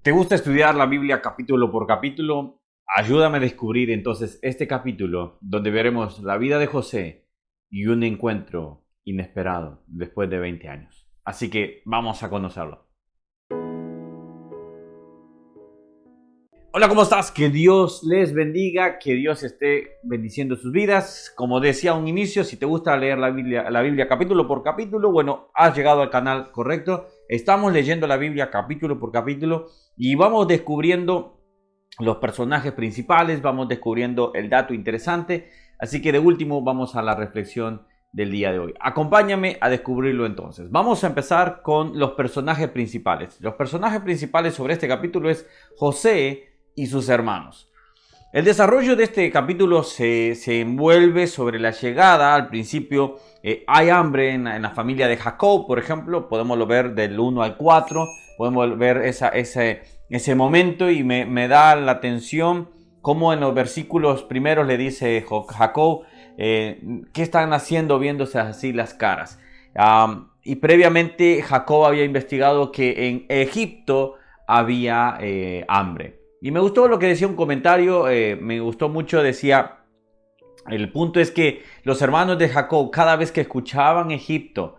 ¿Te gusta estudiar la Biblia capítulo por capítulo? Ayúdame a descubrir entonces este capítulo donde veremos la vida de José y un encuentro inesperado después de 20 años. Así que vamos a conocerlo. Hola, ¿cómo estás? Que Dios les bendiga, que Dios esté bendiciendo sus vidas. Como decía a un inicio, si te gusta leer la Biblia capítulo por capítulo, bueno, has llegado al canal correcto. Estamos leyendo la Biblia capítulo por capítulo y vamos descubriendo los personajes principales, vamos descubriendo el dato interesante. Así que de último vamos a la reflexión del día de hoy. Acompáñame a descubrirlo entonces. Vamos a empezar con los personajes principales. Los personajes principales sobre este capítulo es José y sus hermanos. El desarrollo de este capítulo se envuelve sobre la llegada. Al principio hay hambre en la familia de Jacob, por ejemplo. Podemos ver del 1 al 4. Podemos ver ese momento y me da la atención cómo en los versículos primeros le dice Jacob, ¿qué están haciendo viéndose así las caras? Y previamente Jacob había investigado que en Egipto había hambre. Y me gustó lo que decía un comentario, me gustó mucho, decía, el punto es que los hermanos de Jacob, cada vez que escuchaban Egipto,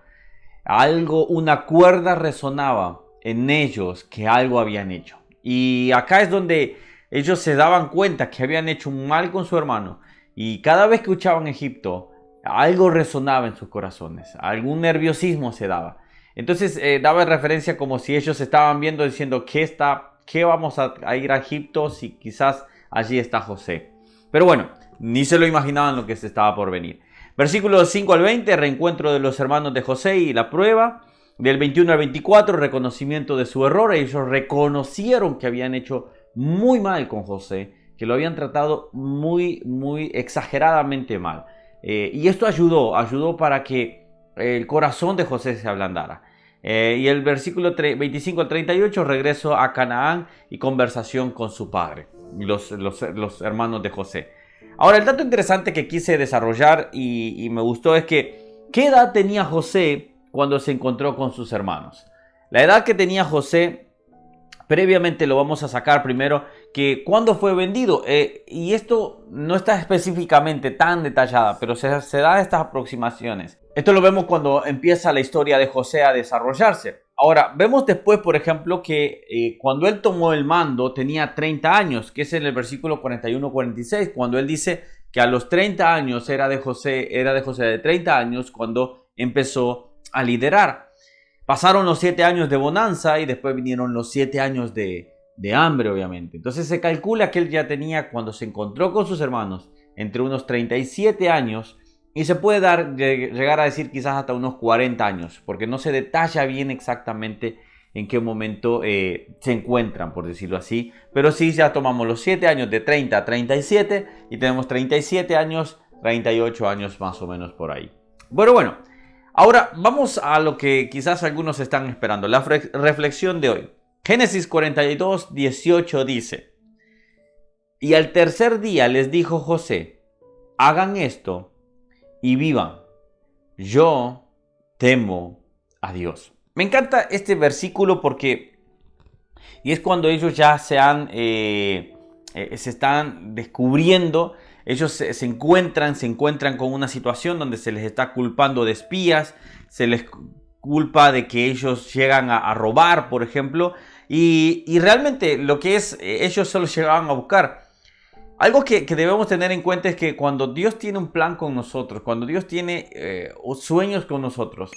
una cuerda resonaba en ellos que algo habían hecho. Y acá es donde ellos se daban cuenta que habían hecho un mal con su hermano. Y cada vez que escuchaban Egipto, algo resonaba en sus corazones, algún nerviosismo se daba. Entonces daba referencia como si ellos estaban viendo diciendo ¿qué vamos a ir a Egipto si quizás allí está José? Pero bueno, ni se lo imaginaban lo que se estaba por venir. Versículos 5 al 20, reencuentro de los hermanos de José y la prueba. Del 21 al 24, reconocimiento de su error. Ellos reconocieron que habían hecho muy mal con José, que lo habían tratado muy exageradamente mal. Y esto ayudó para que el corazón de José se ablandara. Y el versículo 25 al 38, regreso a Canaán y conversación con su padre, los hermanos de José. Ahora, el dato interesante que quise desarrollar y me gustó es que ¿qué edad tenía José cuando se encontró con sus hermanos? La edad que tenía José, previamente lo vamos a sacar primero, que cuando fue vendido. Y esto no está específicamente tan detallada, pero se da estas aproximaciones. Esto lo vemos cuando empieza la historia de José a desarrollarse. Ahora, vemos después, por ejemplo, que cuando él tomó el mando tenía 30 años, que es en el versículo 41-46, cuando él dice que a los 30 años era de José de 30 años cuando empezó a liderar. Pasaron los 7 años de bonanza y después vinieron los 7 años de hambre, obviamente. Entonces se calcula que él ya tenía, cuando se encontró con sus hermanos, entre unos 37 años y se puede llegar a decir quizás hasta unos 40 años, porque no se detalla bien exactamente en qué momento se encuentran, por decirlo así. Pero sí, ya tomamos los 7 años de 30 a 37 y tenemos 37 años, 38 años más o menos por ahí. Bueno. Ahora vamos a lo que quizás algunos están esperando, la reflexión de hoy. Génesis 42, 18 dice: y al tercer día les dijo José, hagan esto y vivan. Yo temo a Dios. Me encanta este versículo porque es cuando ellos ya se están descubriendo. Ellos se encuentran con una situación donde se les está culpando de espías, se les culpa de que ellos llegan a robar, por ejemplo, y realmente lo que es, ellos solo llegaban a buscar. Algo que debemos tener en cuenta es que cuando Dios tiene un plan con nosotros, cuando Dios tiene sueños con nosotros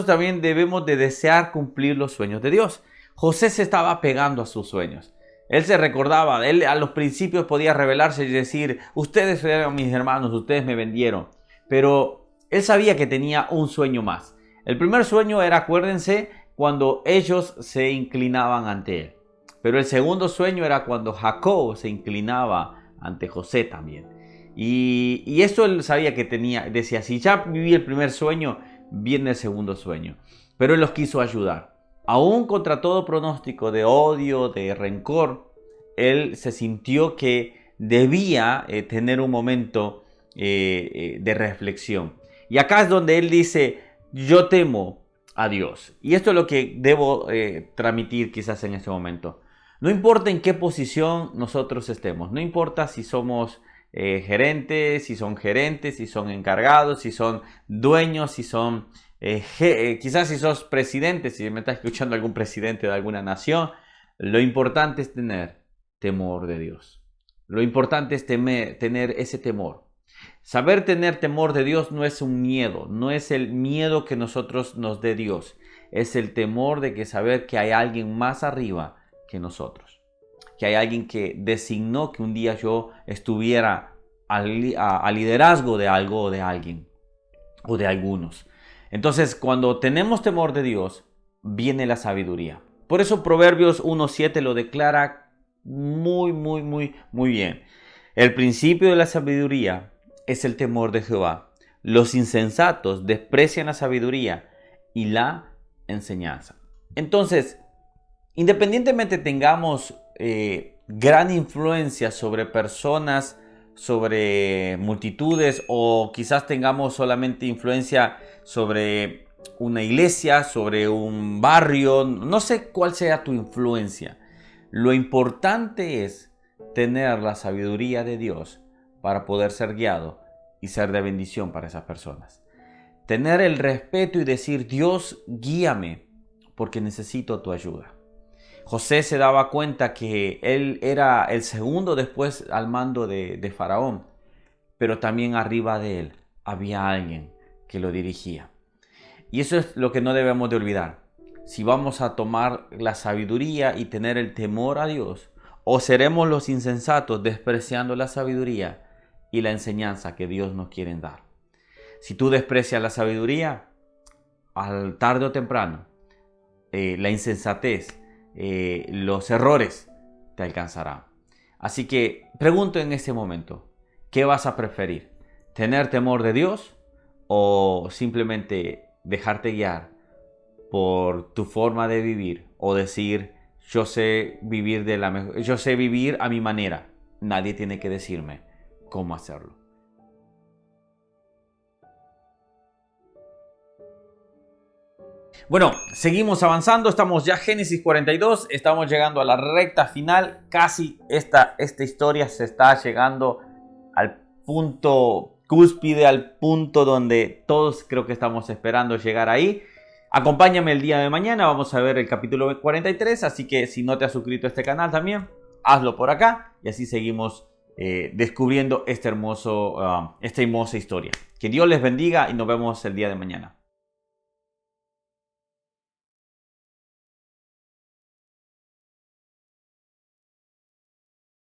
también debemos de desear cumplir los sueños de Dios. José se estaba apegando a sus sueños. Él se recordaba, él a los principios podía rebelarse y decir, ustedes eran mis hermanos, ustedes me vendieron. Pero él sabía que tenía un sueño más. El primer sueño era, acuérdense, cuando ellos se inclinaban ante él. Pero el segundo sueño era cuando Jacob se inclinaba ante José también. Y eso él sabía que tenía, decía, si ya viví el primer sueño, viene el segundo sueño. Pero él los quiso ayudar. Aún contra todo pronóstico de odio, de rencor, él se sintió que debía tener un momento de reflexión. Y acá es donde él dice, yo temo a Dios. Y esto es lo que debo transmitir quizás en este momento. No importa en qué posición nosotros estemos, no importa si somos gerentes, si son encargados, si son dueños, si son quizás si sos presidente, si me está escuchando algún presidente de alguna nación, lo importante es tener temor de Dios. Lo importante es tener ese temor. Saber tener temor de Dios no es un miedo, no es el miedo que nosotros nos dé Dios, es el temor de que saber que hay alguien más arriba que nosotros, que hay alguien que designó que un día yo estuviera al liderazgo de algo o de alguien o de algunos. Entonces, cuando tenemos temor de Dios, viene la sabiduría. Por eso Proverbios 1:7 lo declara muy bien. El principio de la sabiduría es el temor de Jehová. Los insensatos desprecian la sabiduría y la enseñanza. Entonces, independientemente tengamos gran influencia sobre personas, sobre multitudes, o quizás tengamos solamente influencia sobre una iglesia, sobre un barrio, no sé cuál sea tu influencia. Lo importante es tener la sabiduría de Dios para poder ser guiado y ser de bendición para esas personas. Tener el respeto y decir: Dios, guíame porque necesito tu ayuda. José se daba cuenta que él era el segundo después al mando de Faraón, pero también arriba de él había alguien que lo dirigía. Y eso es lo que no debemos de olvidar. Si vamos a tomar la sabiduría y tener el temor a Dios, o seremos los insensatos despreciando la sabiduría y la enseñanza que Dios nos quiere dar. Si tú desprecias la sabiduría, al tarde o temprano, la insensatez, los errores te alcanzarán. Así que pregunto en este momento, ¿qué vas a preferir? ¿Tener temor de Dios o simplemente dejarte guiar por tu forma de vivir, o decir: yo sé vivir yo sé vivir a mi manera, nadie tiene que decirme cómo hacerlo? Bueno, seguimos avanzando, estamos ya Génesis 42, estamos llegando a la recta final, casi esta historia se está llegando al punto cúspide, al punto donde todos creo que estamos esperando llegar ahí. Acompáñame el día de mañana, vamos a ver el capítulo 43, así que si no te has suscrito a este canal también, hazlo por acá y así seguimos descubriendo esta hermosa historia. Que Dios les bendiga y nos vemos el día de mañana.